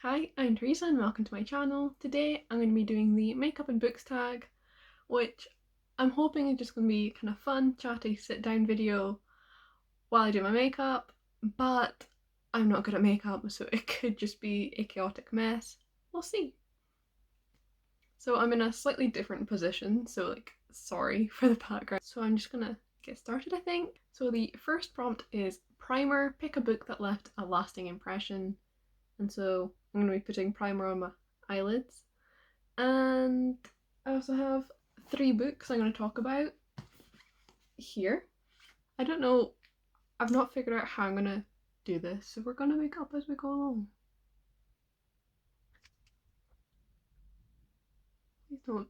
Hi, I'm Teresa and welcome to my channel. Today I'm going to be doing the makeup and books tag, which I'm hoping is just going to be kind of fun, chatty, sit down video while I do my makeup, but I'm not good at makeup, so it could just be a chaotic mess. We'll see. So I'm in a slightly different position, so sorry for the background. So I'm just gonna get started, I think. So the first prompt is primer, pick a book that left a lasting impression. And so I'm going to be putting primer on my eyelids. And I also have 3 books I'm going to talk about here. I don't know, I've not figured out how I'm going to do this, so we're going to make up as we go along. Please don't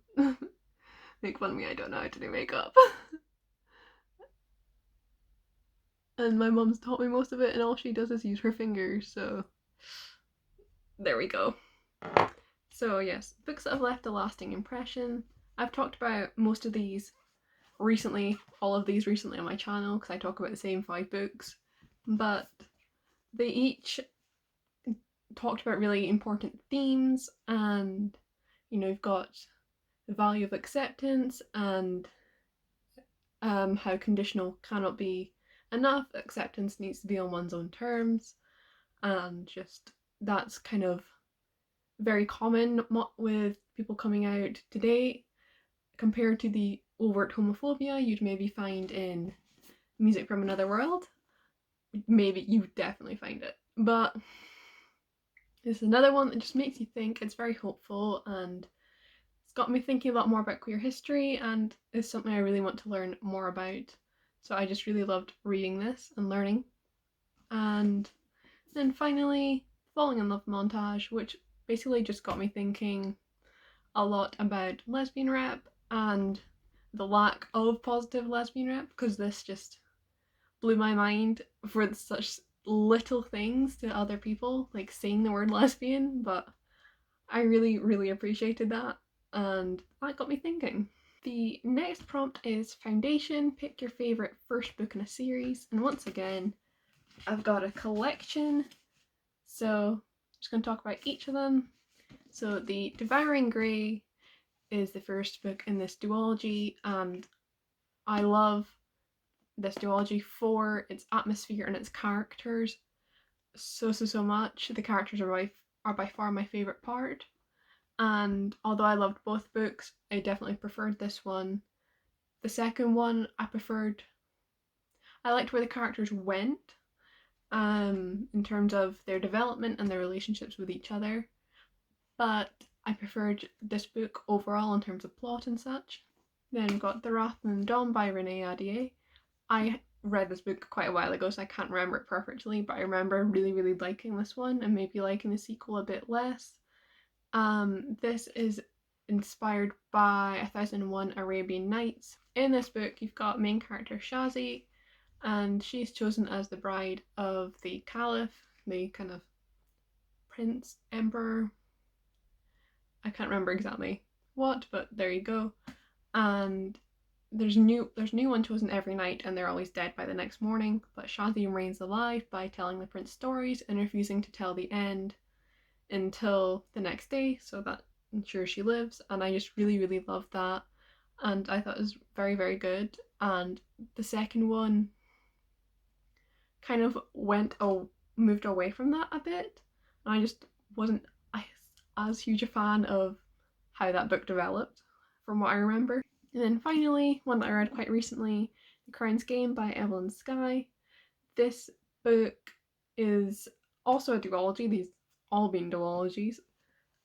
make fun of me, I don't know how to do makeup. And my mum's taught me most of it, and all she does is use her fingers, so there we go. So yes, books that have left a lasting impression. I've talked about most of these recently, all of these recently on my channel, because I talk about the same 5 books, but they each talked about really important themes, and you've got the value of acceptance and how conditional cannot be enough, acceptance needs to be on one's own terms, and just that's kind of very common with people coming out today compared to the overt homophobia you'd maybe find in Music from Another World. Maybe you definitely find it, but it's another one that just makes you think. It's very hopeful and it's got me thinking a lot more about queer history and is something I really want to learn more about. So I just really loved reading this and learning. And then finally, Falling in Love montage, which basically just got me thinking a lot about lesbian rep and the lack of positive lesbian rep, because this just blew my mind for such little things to other people, like saying the word lesbian, but I really appreciated that, and that got me thinking. The next prompt is foundation, pick your favourite first book in a series, and once again I've got a collection, so I'm just going to talk about each of them. So the Devouring Grey is the first book in this duology, and I love this duology for its atmosphere and its characters so much. The characters are by far my favourite part, and although I loved both books, I definitely preferred this one. The second one I liked where the characters went in terms of their development and their relationships with each other, but I preferred this book overall in terms of plot and such. Then we've got The Wrath and Dawn by Renee Ahdieh. I read this book quite a while ago, so I can't remember it perfectly, but I remember really liking this one and maybe liking the sequel a bit less. This is inspired by 1001 Arabian Nights. In this book, you've got main character Shazi, and she's chosen as the bride of the Caliph, the kind of prince, emperor. I can't remember exactly what, but there you go. And there's new one chosen every night, and they're always dead by the next morning. But Shazi remains alive by telling the prince stories and refusing to tell the end until the next day, so that ensures she lives. And I just really loved that, and I thought it was very good. And the second one kind of moved away from that a bit, and I just wasn't as huge a fan of how that book developed from what I remember. And then finally, one that I read quite recently, The Crown's Game by Evelyn Skye. This book is also a duology, these all being duologies,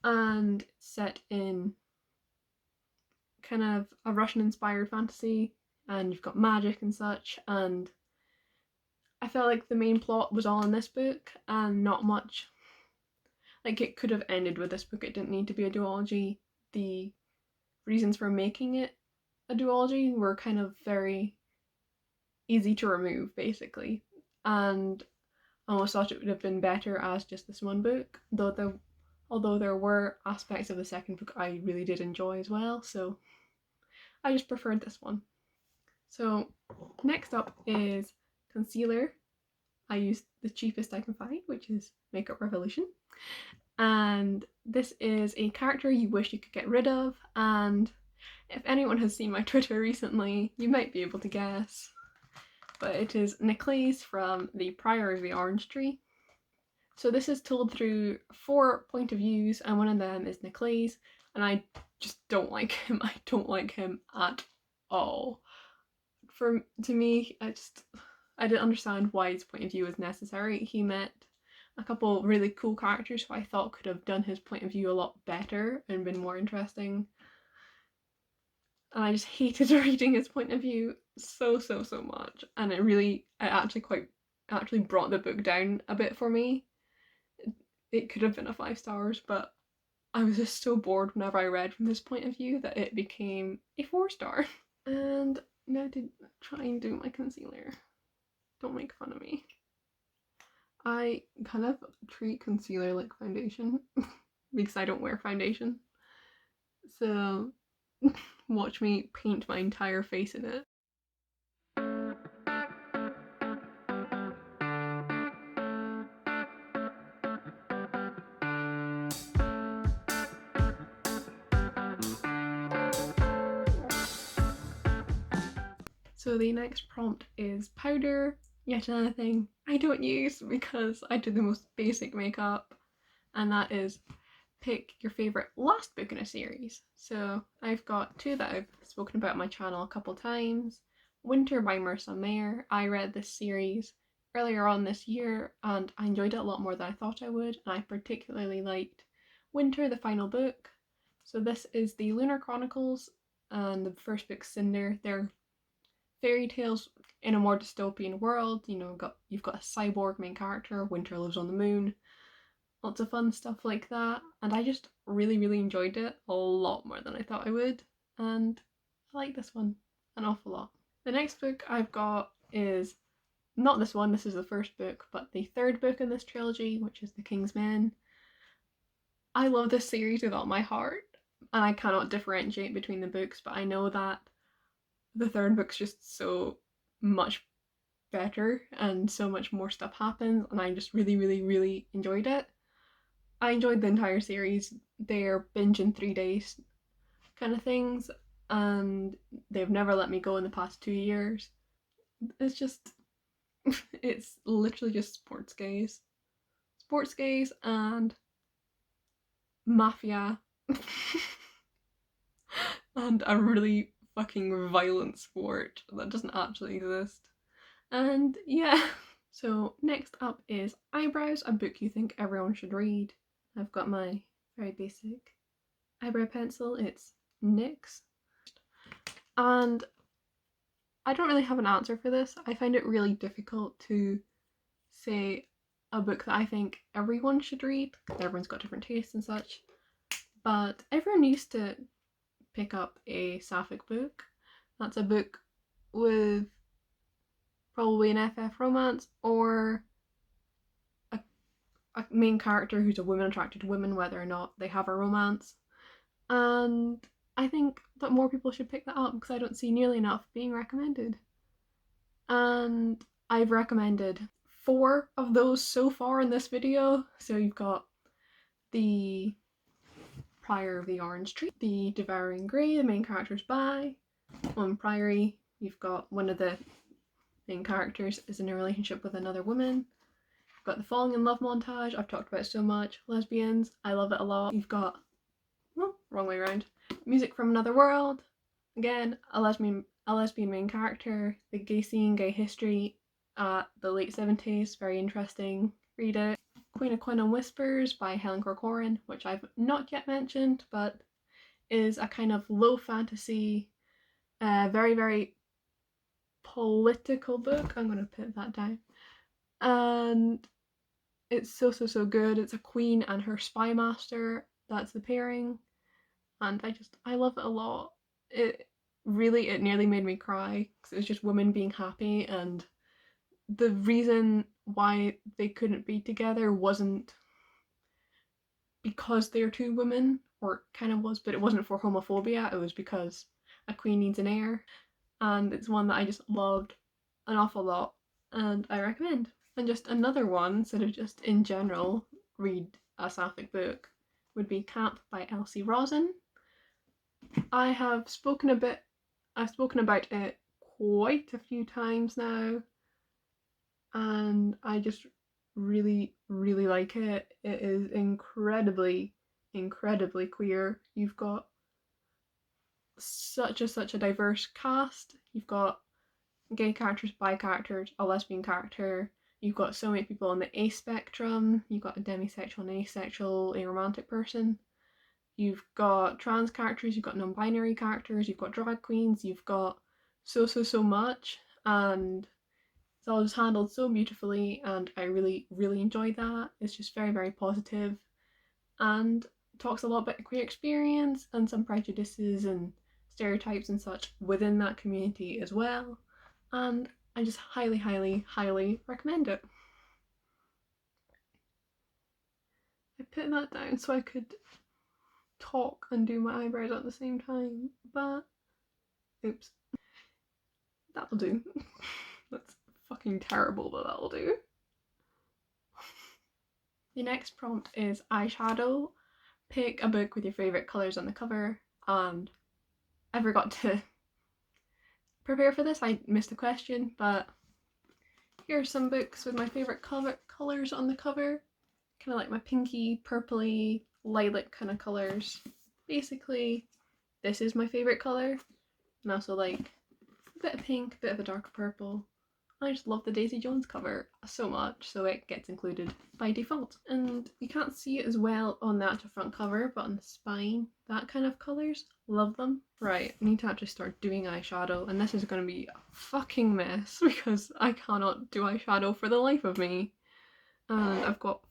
and set in kind of a Russian inspired fantasy, and you've got magic and such, and I felt like the main plot was all in this book and not much. Like, it could have ended with this book, it didn't need to be a duology. The reasons for making it a duology were kind of very easy to remove, basically, and I almost thought it would have been better as just this one book, although there were aspects of the second book I really did enjoy as well, so I just preferred this one. So next up is concealer. I used the cheapest I can find, which is Makeup Revolution, and this is a character you wish you could get rid of, and if anyone has seen my Twitter recently, you might be able to guess. But it is Nicolaes from The Prior of the Orange Tree. So this is told through 4 point of views, and one of them is Nicolaes, and I just don't like him. I don't like him at all. To me, I didn't understand why his point of view was necessary. He met a couple really cool characters who I thought could have done his point of view a lot better and been more interesting. And I just hated reading his point of view so much. And it actually brought the book down a bit for me. It could have been a 5 stars, but I was just so bored whenever I read from his point of view that it became a 4 star. And now to try and do my concealer. Don't make fun of me. I kind of treat concealer like foundation because I don't wear foundation. So watch me paint my entire face in it. So the next prompt is powder, yet another thing I don't use because I do the most basic makeup, and that is pick your favourite last book in a series. So I've got 2 that I've spoken about on my channel a couple times. Winter by Marissa Mayer. I read this series earlier on this year and I enjoyed it a lot more than I thought I would, and I particularly liked Winter, the final book. So this is the Lunar Chronicles, and the first book, Cinder. They're fairy tales in a more dystopian world. You know, you've got a cyborg main character, Winter lives on the moon, lots of fun stuff like that, and I just really enjoyed it a lot more than I thought I would, and I like this one an awful lot. The next book I've got is not this one, this is the first book, but the 3rd book in this trilogy, which is The King's Men. I love this series with all my heart, and I cannot differentiate between the books, but I know that the 3rd book's just so much better and so much more stuff happens, and I just really enjoyed it. I enjoyed the entire series. They're binge in 3 days kind of things, and they've never let me go in the past 2 years. It's just, it's literally just sports gays and mafia and a really fucking violent sport that doesn't actually exist. And yeah. So next up is Eyebrows, a book you think everyone should read. I've got my very basic eyebrow pencil. It's NYX. And I don't really have an answer for this. I find it really difficult to say a book that I think everyone should read, because everyone's got different tastes and such. But everyone used to pick up a sapphic book. That's a book with probably an FF romance or a main character who's a woman attracted to women, whether or not they have a romance. And I think that more people should pick that up because I don't see nearly enough being recommended. And I've recommended 4 of those so far in this video. So you've got The Prior of the Orange Tree, The Devouring Grey, the main character's bi. On Priory, you've got one of the main characters is in a relationship with another woman. You've got the falling in love montage, I've talked about so much. Lesbians, I love it a lot. You've got, well, wrong way around. Music from Another World, again, a lesbian main character. The gay scene, gay history at the late 70s, very interesting. Read it. Queen of Quinlan Whispers by Helen Corcoran, which I've not yet mentioned, but is a kind of low fantasy, very political book. I'm gonna put that down. And it's so good. It's a queen and her spy master. That's the pairing. And I love it a lot. It nearly made me cry because it was just women being happy, and the reason why they couldn't be together wasn't because they're 2 women, or it kind of was, but it wasn't for homophobia. It was because a queen needs an heir, and it's one that I just loved an awful lot and I recommend. And just another one, sort of just in general, read a sapphic book would be Camp by Elsie Rosen. I've spoken about it quite a few times now, and I just really, really like it. It is incredibly, incredibly queer. You've got such a diverse cast. You've got gay characters, bi characters, a lesbian character. You've got so many people on the A spectrum. You've got a demisexual, an asexual, a romantic person. You've got trans characters, you've got non-binary characters, you've got drag queens, you've got so much, and it's all just handled so beautifully, and I really, really enjoyed that. It's just very, very positive, and talks a lot about the queer experience and some prejudices and stereotypes and such within that community as well, and I just highly, highly, highly recommend it. I put that down so I could talk and do my eyebrows at the same time, but oops. That'll do. That's fucking terrible, but that'll do. The next prompt is eyeshadow. Pick a book with your favourite colours on the cover, and I forgot to prepare for this, I missed a question, but here are some books with my favourite colours on the cover. Kind of like my pinky, purpley, lilac kind of colours. Basically, this is my favourite colour, and I also like a bit of pink, a bit of a darker purple. I just love the Daisy Jones cover so much, so it gets included by default. And you can't see it as well on the actual front cover, but on the spine, that kind of colours, love them. Right, I need to actually start doing eyeshadow, and this is going to be a fucking mess because I cannot do eyeshadow for the life of me. And I've got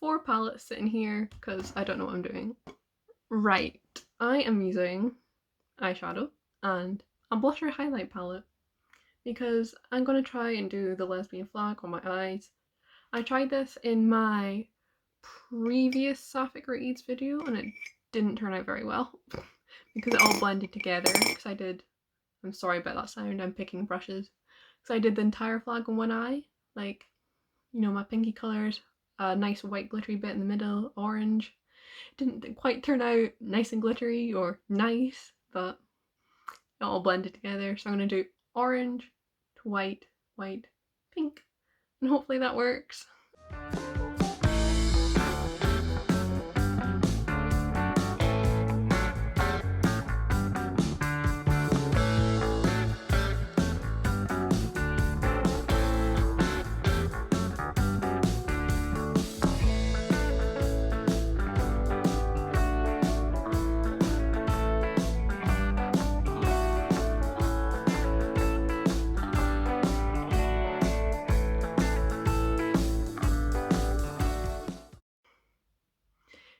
4 palettes sitting here because I don't know what I'm doing. Right, I am using eyeshadow and a blusher highlight palette because I'm going to try and do the lesbian flag on my eyes. I tried this in my previous Sapphic Reads video and it didn't turn out very well because it all blended together because I'm sorry about that sound, I'm picking brushes, because I did the entire flag on one eye, like, you know, my pinky colours, a nice white glittery bit in the middle, orange. Didn't quite turn out nice and glittery or nice, but it all blended together. So I'm going to do orange to white, white, pink, and hopefully that works.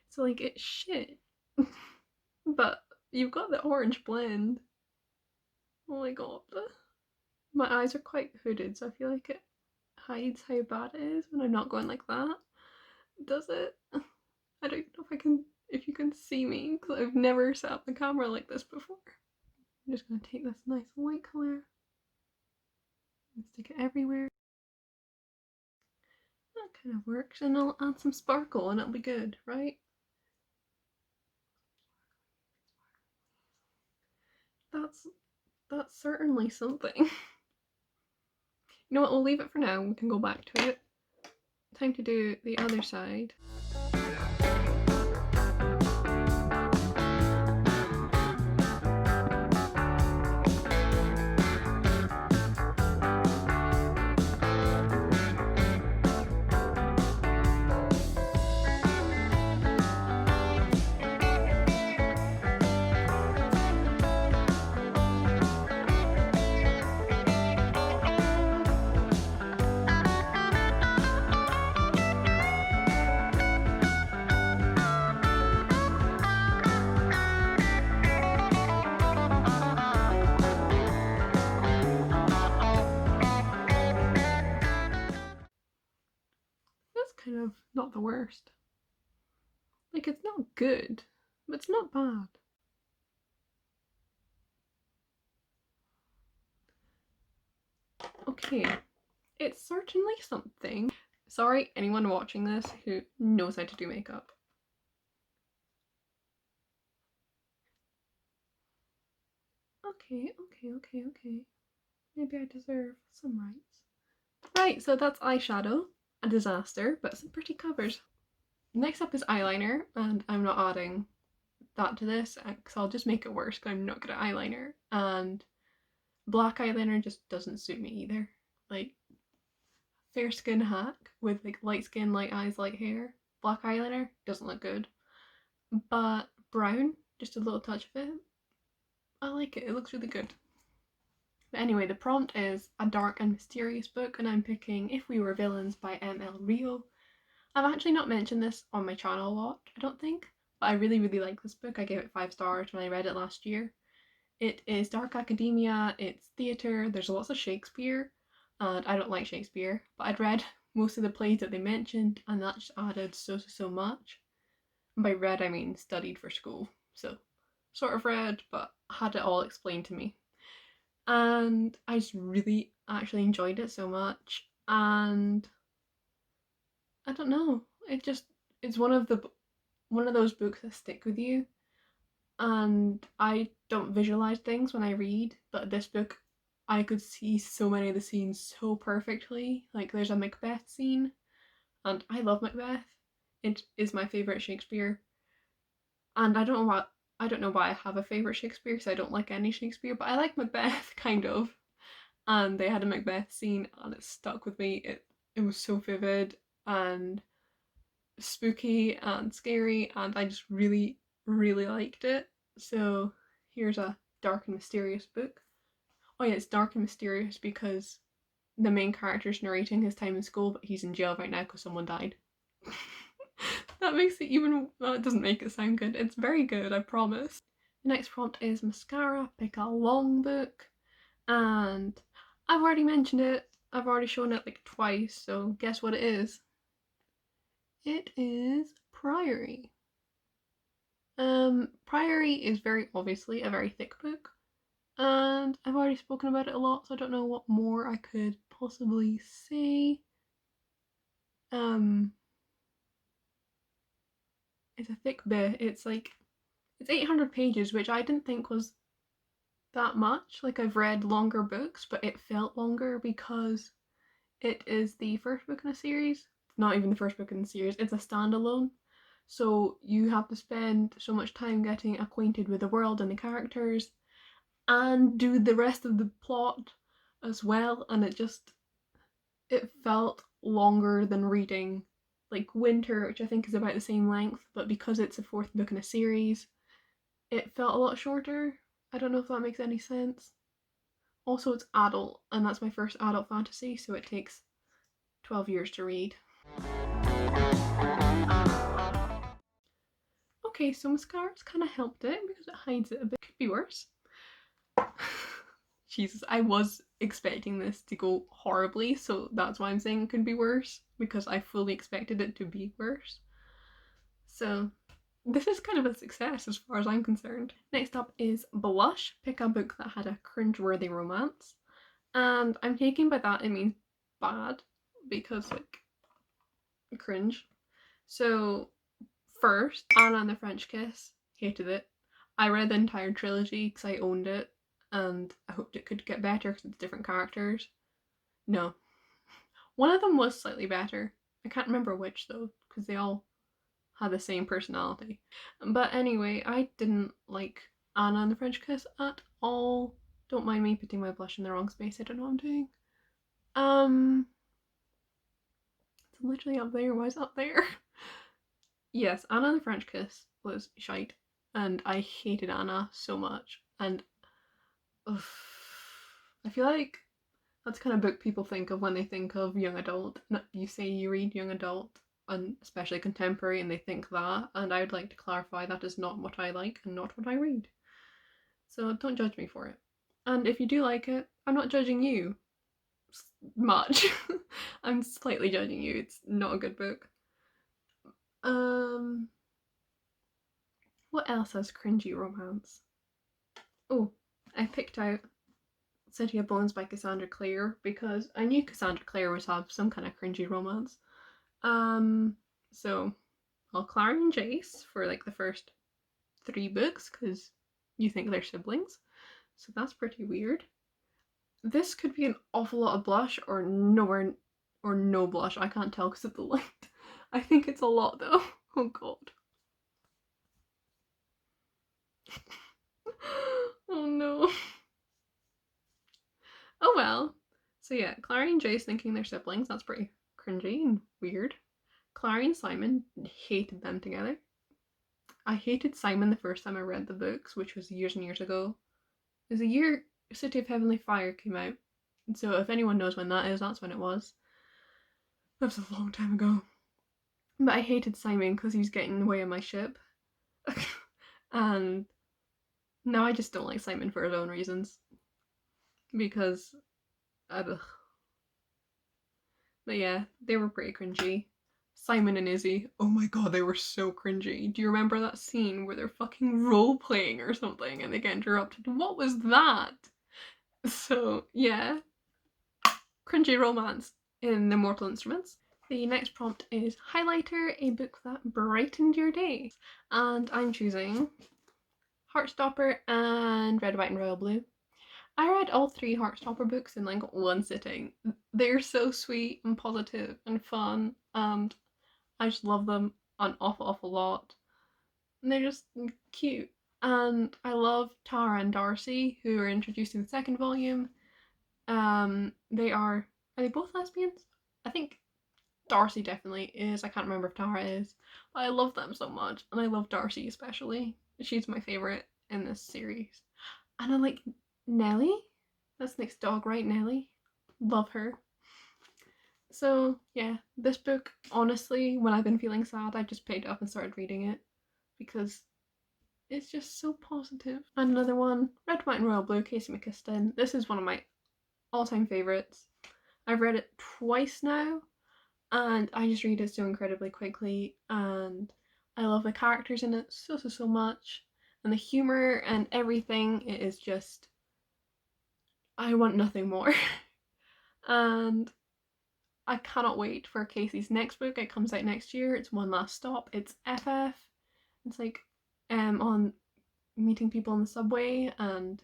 So like, it's shit. But you've got the orange blend. Oh my god. My eyes are quite hooded, so I feel like it hides how bad it is when I'm not going like that. Does it? I don't know if you can see me, because I've never set up the camera like this before. I'm just gonna take this nice white colour and stick it everywhere. That kind of works, and I'll add some sparkle and it'll be good, right? That's certainly something. You know what, we'll leave it for now, we can go back to it. Time to do the other side. Kind of not the worst. Like, it's not good, but it's not bad. Okay, it's certainly something. Sorry, anyone watching this who knows how to do makeup. Okay. Maybe I deserve some rights. Right, so that's eyeshadow. A disaster, but some pretty covers. Next up is eyeliner, and I'm not adding that to this because I'll just make it worse because I'm not good at eyeliner. And black eyeliner just doesn't suit me either. Like, fair skin hack with like light skin, light eyes, light hair. Black eyeliner doesn't look good. But brown, just a little touch of it, I like it. It looks really good. But anyway, the prompt is a dark and mysterious book, and I'm picking If We Were Villains by M.L. Rio. I've actually not mentioned this on my channel a lot, I don't think, but I really like this book. I gave it 5 stars when I read it last year. It is dark academia, it's theatre, there's lots of Shakespeare, and I don't like Shakespeare, but I'd read most of the plays that they mentioned, and that just added so much. And by read, I mean studied for school, so sort of read, but had it all explained to me. And I just really actually enjoyed it so much, and I don't know, it's one of those books that stick with you. And I don't visualize things when I read, but this book I could see so many of the scenes so perfectly. Like there's a Macbeth scene, and I love Macbeth. It is my favorite Shakespeare, and I don't know why I have a favorite Shakespeare because I don't like any Shakespeare, but I like Macbeth kind of. And they had a Macbeth scene, and it stuck with me. It was so vivid and spooky and scary, and I just really liked it. So here's a dark and mysterious book. Oh yeah, it's dark and mysterious because the main character's narrating his time in school, but he's in jail right now because someone died. That makes it even, well, it doesn't make it sound good. It's very good, I promise. The next prompt is mascara. Pick a long book, and I've already mentioned it. I've already shown it like twice, so guess what it is? It is Priory. Priory is very obviously a very thick book, and I've already spoken about it a lot, so I don't know what more I could possibly say. It's a thick bit. It's 800 pages, which I didn't think was that much. Like I've read longer books, but it felt longer because it is the first book in a series. Not even the first book in the series, it's a standalone. So you have to spend so much time getting acquainted with the world and the characters and do the rest of the plot as well, and it felt longer than reading like Winter, which I think is about the same length, but because it's a 4th book in a series, it felt a lot shorter. I don't know if that makes any sense. Also, it's adult, and that's my first adult fantasy, so it takes 12 years to read. Okay, so mascara's kind of helped it because it hides it a bit. Could be worse. Jesus, I was expecting this to go horribly, so that's why I'm saying it could be worse, because I fully expected it to be worse. So this is kind of a success as far as I'm concerned. Next up is Blush. Pick a book that had a cringe-worthy romance. And I'm taking by that it means bad, because like cringe. So first, Anna and the French Kiss. Hated it. I read the entire trilogy because I owned it, and I hoped it could get better because it's different characters. No. One of them was slightly better. I can't remember which though, because they all had the same personality. But anyway, I didn't like Anna and the French Kiss at all. Don't mind me putting my blush in the wrong space, I don't know what I'm doing. It's literally up there, why is it up there? Yes, Anna and the French Kiss was shite, and I hated Anna so much, and ugh, I feel like that's the kind of book people think of when they think of young adult. You say you read young adult, and especially contemporary, and they think that, and I would like to clarify that is not what I like and not what I read. So don't judge me for it. And if you do like it, I'm not judging you much. I'm slightly judging you. It's not a good book. What else has cringy romance? Oh, I picked out City of Bones by Cassandra Clare because I knew Cassandra Clare would have some kind of cringy romance. So well, Clara and Jace for like the first 3 books because you think they're siblings. So that's pretty weird. This could be an awful lot of blush or nowhere or no blush. I can't tell because of the light. I think it's a lot though. Oh god. Oh no. Oh well. So yeah, Clary and Jace thinking they're siblings. That's pretty cringy and weird. Clary and Simon hated them together. I hated Simon the first time I read the books, which was years and years ago. It was a year City of Heavenly Fire came out. And so if anyone knows when that is, that's when it was. That was a long time ago. But I hated Simon because he was getting in the way of my ship. And now I just don't like Simon for his own reasons. Because, but yeah, they were pretty cringy. Simon and Izzy, oh my god, they were so cringy. Do you remember that scene where they're fucking role playing or something and they get interrupted? What was that? So, yeah. Cringy romance in the Mortal Instruments. The next prompt is Highlighter, a book that brightened your day. And I'm choosing Heartstopper and Red, White and Royal Blue. I read all 3 Heartstopper books in like one sitting. They're so sweet and positive and fun, and I just love them an awful lot. And they're just cute. And I love Tara and Darcy, who are introduced in the 2nd volume. They are they both lesbians? I think Darcy definitely is. I can't remember if Tara is. But I love them so much, and I love Darcy especially. She's my favourite in this series. And I like Nellie. That's Nick's dog, right? Nellie. Love her. So yeah, this book, honestly, when I've been feeling sad, I've just picked it up and started reading it because it's just so positive. And another one, Red, White and Royal Blue, Casey McKiston. This is one of my all-time favourites. I've read it twice now, and I just read it so incredibly quickly, and I love the characters in it so much, and the humour and everything. It is just, I want nothing more. And I cannot wait for Casey's next book. It comes out next year. It's One Last Stop. It's FF. It's like on meeting people on the subway, and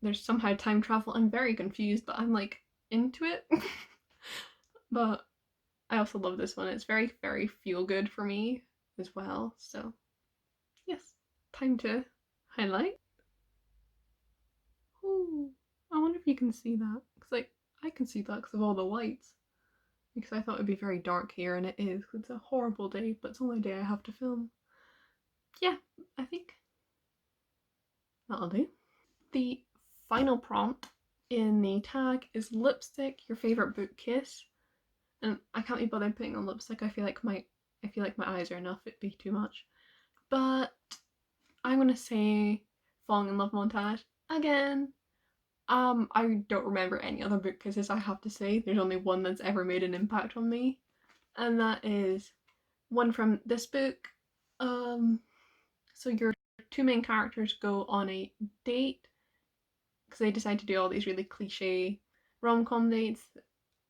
there's somehow time travel. I'm very confused, but I'm like into it. But I also love this one. It's very, very feel good for me as well. So yes, time to highlight. Ooh, I wonder if you can see that, because like I can see that because of all the lights. Because I thought it'd be very dark here, and it is. It's a horrible day, but it's the only day I have to film. Yeah, I think that'll do. The final prompt in the tag is lipstick, your favorite book kiss. And I can't be bothered putting on lipstick. I feel like my eyes are enough. It'd be too much. But I'm gonna say Falling in Love montage again. I don't remember any other book kisses, I have to say. There's only one that's ever made an impact on me, and that is one from this book. So your 2 main characters go on a date because they decide to do all these really cliche rom-com dates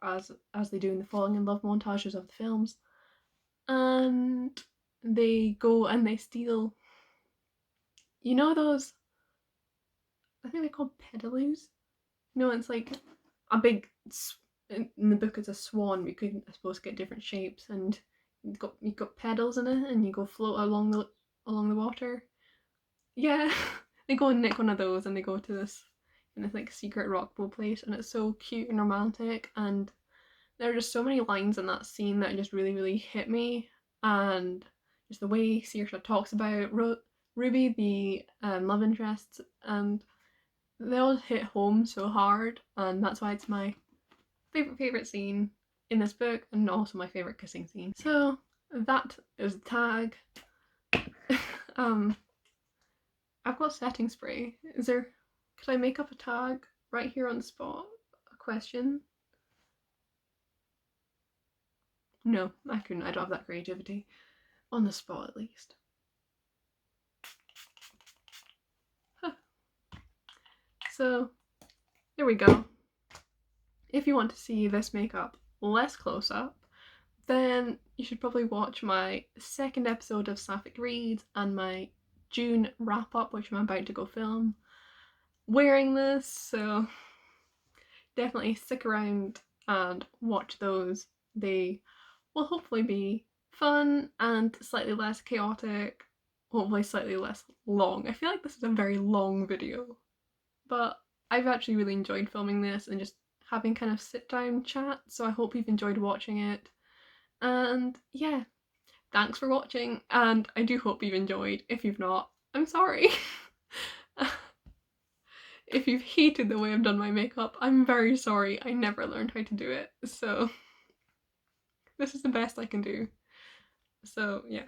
as they do in the Falling in Love montages of the films, and they go and they steal, you know, those, I think they're called pedaloos. No, it's like a big, in the book it's a swan. You could, I suppose, get different shapes, and you've got pedals in it, and you go float along the water. Yeah, they go and nick one of those, and they go to this like secret rock pool place, and it's so cute and romantic, and there are just so many lines in that scene that just really hit me, and just the way Saoirse talks about Ruby, the love interest, and they all hit home so hard, and that's why it's my favorite scene in this book, and also my favorite kissing scene. So that is the tag. I've got setting spray. Could I make up a tag right here on the spot? A question? No, I couldn't. I don't have that creativity. On the spot, at least. Huh. So, there we go. If you want to see this makeup less close up, then you should probably watch my second episode of Sapphic Reads and my June wrap up, which I'm about to go film wearing this, so definitely stick around and watch those. They will hopefully be fun and slightly less chaotic, hopefully slightly less long. I feel like this is a very long video, but I've actually really enjoyed filming this and just having kind of sit down chat, so I hope you've enjoyed watching it. And yeah, thanks for watching, and I do hope you've enjoyed. If you've not, I'm sorry. If you've hated the way I've done my makeup, I'm very sorry. I never learned how to do it, so this is the best I can do. So yeah,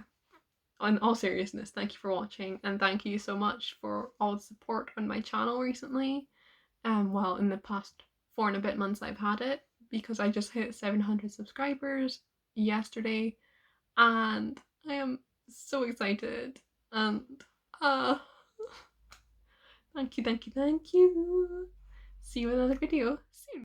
in all seriousness, thank you for watching, and thank you so much for all the support on my channel recently. Well, in the past 4 and a bit months I've had it, because I just hit 700 subscribers yesterday, and I am so excited, and uh thank you, thank you, thank you. See you in another video soon.